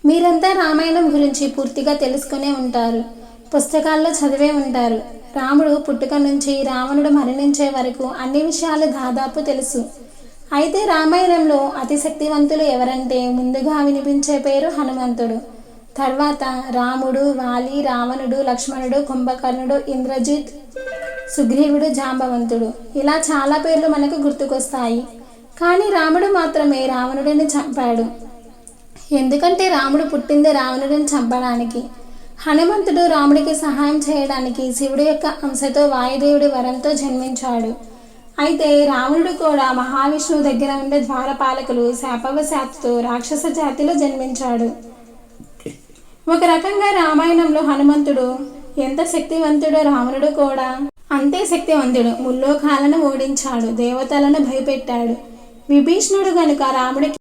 మీరంతా రామాయణం గురించి పూర్తిగా తెలుసుకునే ఉంటారు, పుస్తకాల్లో చదివే ఉంటారు. రాముడు పుట్టుక నుంచి రావణుడు మరణించే వరకు అన్ని విషయాలు దాదాపు తెలుసు. అయితే రామాయణంలో అతి శక్తివంతులు ఎవరంటే ముందుగా వినిపించే పేరు హనుమంతుడు. తర్వాత రాముడు, వాలి, రావణుడు, లక్ష్మణుడు, కుంభకర్ణుడు, ఇంద్రజిత్, సుగ్రీవుడు, జాంబవంతుడు, ఇలా చాలా పేర్లు మనకు గుర్తుకొస్తాయి. కానీ రాముడు మాత్రమే రావణుడిని చంపాడు. ఎందుకంటే రాముడు పుట్టింది రావణుడిని చంపడానికి. హనుమంతుడు రాముడికి సహాయం చేయడానికి శివుడి యొక్క అంశతో వాయుదేవుడి వరంతో జన్మించాడు. అయితే రావణుడు కూడా మహావిష్ణువు దగ్గర ఉండే ద్వారపాలకులు శాపవశాత్తుతో రాక్షస జాతిలో జన్మించాడు. ఒక రకంగా రామాయణంలో హనుమంతుడు ఎంత శక్తివంతుడో రావణుడు కూడా అంతే శక్తివంతుడు. ముల్లోకాలను ఓడించాడు, దేవతలను భయపెట్టాడు. విభీషణుడు గనుక రాముడికి